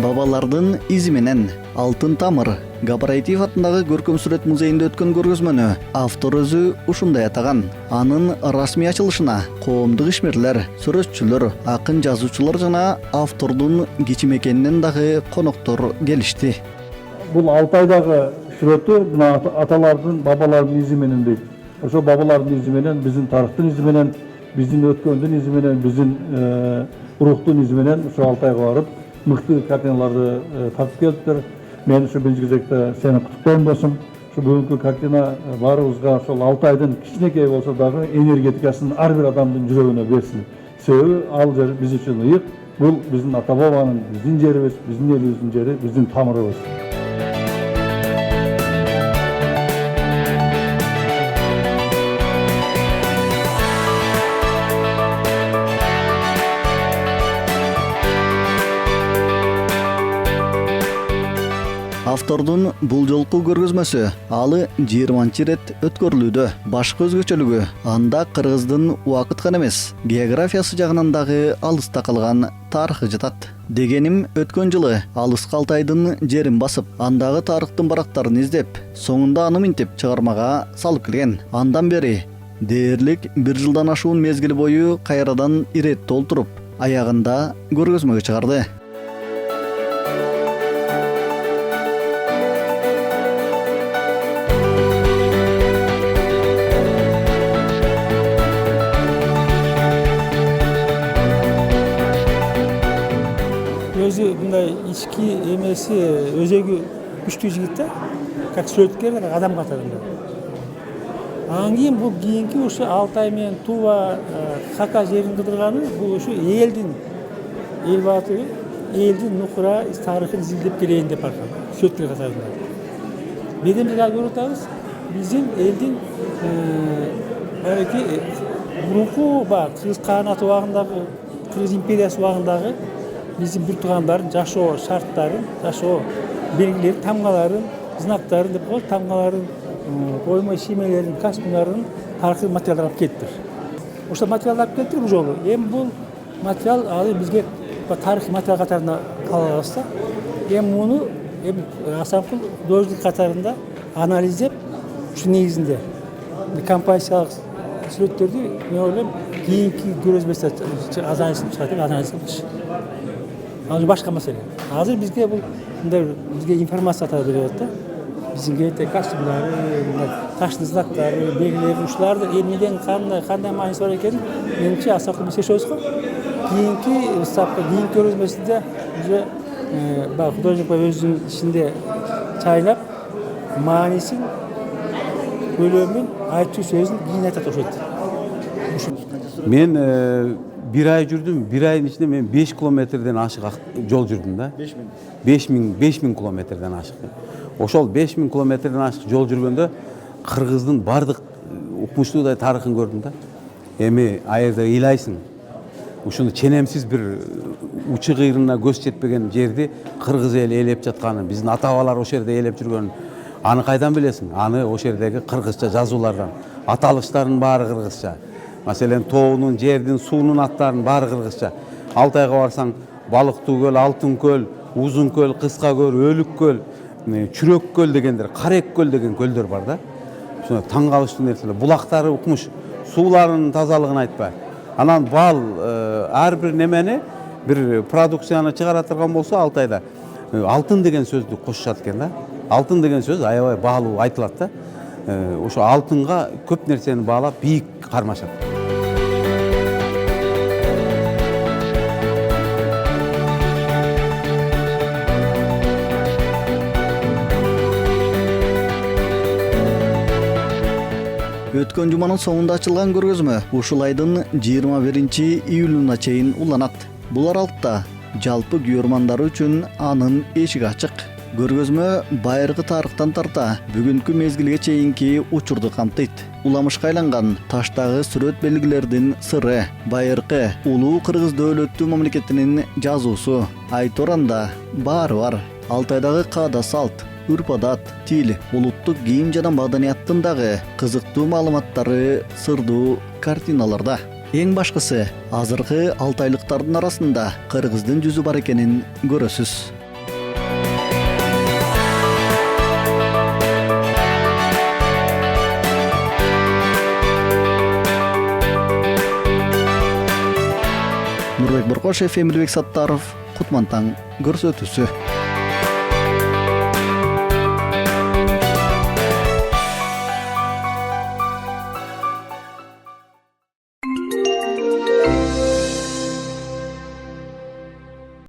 Бабалардын изи менен Алтын тамыр Габараитиев атындагы көркөм сүрөт музейинде өткөн көргөзмөнү автор өзү ушундай атаган. Анын расмий ачылышына коомдук ишмерлер, сүрөтчүлөр, акын жазуучулар жана автордун кичимекенинен дагы коноктор келишти. Бул Алтайдагы сүрөтү мына аталардын, бабалардын изи менен дейт. Ошо бабалардын изи менен, биздин тарыхтын изи менен, биздин өткөндүн изи менен, биздин уруктун изи менен ошо Алтайга барып мыкты картиналарды тартып келиптир. Мен ушу биринчи кезекте сени куттуктайм досум. Ушу бүгүнкү картина баарыбызга ошол Алтайдын кичинекей болсо дагы энергетикасын ар бир адамдын жүрөгүнө берсин. Себеби ал жер биз үчүн ыйык. Бул биздин ата бабанын, биздин жерибиз, биздин элибиздин жери, биздин тамырыбыз. Автордун бул жолку көргөзмөсү алы 20 рет өткөрүлүүдө. Башкы өзгөчөлүгү анда кыргыздын убакыт гана эмес, географиясы жагынан дагы алыста калган тарыхы жатат. Дегеним, өткөн жылы алыскы Алтайдын жерин басып, андагы тарыхтын барактарын издеп, соңунда аны минтип чыгармага салып келген. Андан бери дээрлик 1 жылдан ашуун мезгил бою кайрадан ирет толтуруп, аягында көргөзмөгө чыгарды. Өзү мындай ички эмеси өзөгү күчтүү жигит да, как сүрөткер адам катарында. Анан кийин бул кийинки ушу Алтай менен Тува, Хака жерин кыдырганы бул ушу элдин эл баатыры, элдин нукура тарыхын изилдеп келейин деп барган сүрөткер катарында. Бирден бир көрүп атабыз, биздин элдин балки мурунку кыргыз каганаты убагындагы, кыргыз империясы убагындагы биздин бир туугандардын жашоо шарттарын, жашоо белгилерин, тамгаларын, знактарын деп коет, тамгаларын, коймо шиймелерин, костюмдарын тарыхый материалдар алып келиптир. Ошол материалдар алып келиптир бул жолу. Эми бул материал азыр бизге тарыхый материал катарында калабыз да. Эми муну асанкул художник катарында анализдеп, ушу негизинде композициялык сүрөттөрдү мен ойлойм кийинки көргөзмөсү азайсын чыгат деп анализ кылдыш. Ал башка маселе. Азыр бизге бул мындай бизге информация берип атат да. Биздин кейте костюмдары, таштын знактары, белгилери ушуларды эмнеден кандай мааниси бар экенин менимче асакыл шешебиз го. Кийинки выставка, кийинки көргөзмөсүндө уже художник өзүнүн ичинде чайлап маанисин, көлөмүн айтуу сөзүн кийин айтат ошентип. Мен 1 ай жүрдüm, 1 айдын ичинде мен 5 километрден ашык жол жүрдüm да. 5000 километрден ашык. Ошол 5000 километрден ашык жол жүргөндө кыргыздын бардык укмуштуудай тарыхын көрдүм да. Эми аерде ыйлайсың. Ушуну ченемсиз бир учу кыйрына көз жетпеген жерди кыргыз эли ээлеп жатканын, биздин ата-бабалар ошол жерде ээлеп жүргөнүн аны кайдан билесиң? Аны ошол жердеги кыргызча жазуулардан, аталыштардын баары кыргызча. Маселен тоонун, жердин, суунун аттарынын баары кыргызча. Алтайга барсаң, Балыктуу көл, Алтын көл, Узун көл, Кыска көл, Өлүк көл, Чүрөк көл дегендер, Карек көл деген көлдөр бар да. Ошо таң калыштуу нерселер. Булактары укмуш, сууларынын тазалыгын айтпай. Анан бал ар бир немени, бир продукцияны чыгара турган болсо Алтайда алтын деген сөздү кошушат экен да. Алтын деген сөз аябай баалуу айтылат да. Ошо алтынга көп нерсени баалап бийик кармашат. Өткөн жуманын соңунда ачылган көргөзмө ушул айдын 21 июлуна чейин уланат. Бул аралыкта жалпы күйөрмандар үчүн анын эшиги ачык. Көргөзмө байыркы тарыхтан тарта бүгүнкү мезгилге чейинки учурду камтыйт. Уламышка айланган таштагы сүрөт белгилердин сыры, байыркы улуу кыргыз дөөлөттүү мамлекетинин жазуусу, айторанда баары бар. Алтайдагы каада салт, үрп-адат, тил, улуттук кийим жана маданияттын дагы кызыктуу маалыматтары сырдуу картиналарда. Эң башкысы, азыркы алтайлыктардын арасында кыргыздын жүзү бар экенин көрөсүз. Нурбек Боркошев, Эмилбек Саттаров, Кутмантаң көрсөтүүсү.